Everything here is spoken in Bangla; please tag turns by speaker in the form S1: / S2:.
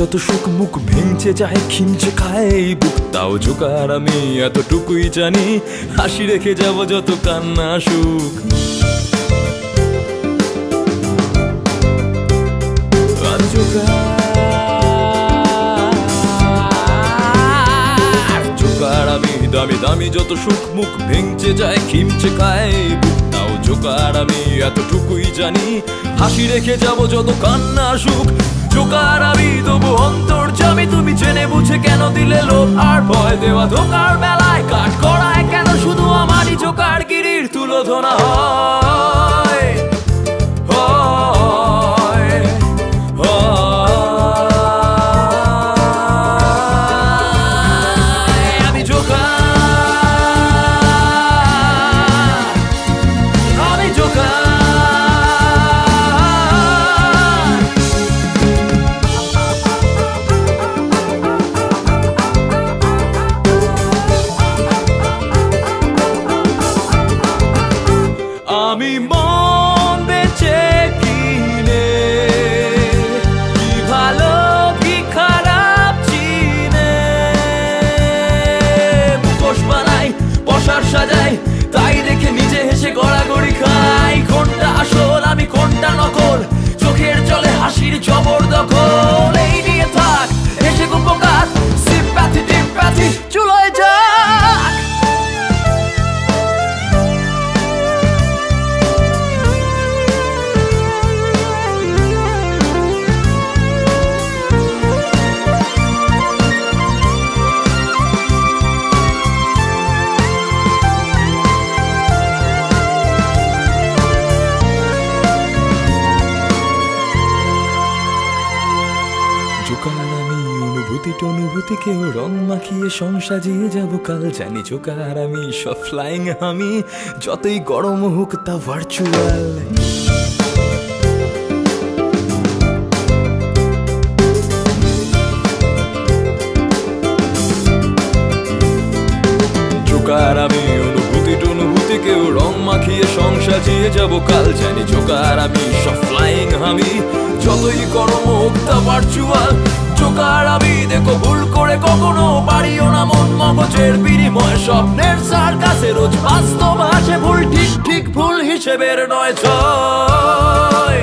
S1: যত সুখ মুখ ভেঙছে যায় খিমচে খায় এই বুক, তাও জোকার আমি এতটুকুই জানি, হাসি রেখে যাব যত কান্না সুখ। জোকার আমি দামি দামি যত সুখ মুখ ভেঙছে যায় খিমচে খায় এই বুক, তাও জোকার আমি এতটুকুই জানি, হাসি রেখে যাব যত কান্না সুখ। জোকার আমি তবু অন্তর্যামী, তুমি জেনে বুঝে কেন দিলে লোভ আর ভয় দেওয়া ধোকার বেলায় কাট করায় কেন শুধু আমারই জোকার গিরির তুলোধনা হয়। আমি জোকার, আমি জোকার। আমি মন বেচে কিনে, কি ভালো কি খারাপ চিনে, মুখোশ বানাই পশার সাজাই, তাই দেখে নিজে হেসে গড়াগড়ি খাই। কোনটা আসল আমি কোনটা নকল, চোখের জলে হাসির জবরদখল, এই নিয়ে থাক হেসে কুপকাত, সিম্প্যাথি টিম্প্যাথি চুলোয় যাক। জোকার আমি অনুভূতি টনুভূতিকেও রং মাখিয়ে সং সাজিয়ে যাব কাল জানি। জোকার আমি সব ফ্লাইং আমি, যতই গরম হোক তা ভার্চুয়াল। জোকার আমি অনুভূতি টনুভূতিকেও রং মাখিয়ে সং সাজিয়ে যাব কাল জানি। জোকার আমি সব ফ্লাইং আমি, যতই গরম হোক তা ভার্চুয়াল। জোকার আমি দেখো ভুল করে কখনো পারিও না মন মগজের বিনিময়, স্বপ্নের সার্কাসে রোজ বাস্তব আসে ভুল, ঠিক ঠিক ভুল হিসেবের নয় ছয়।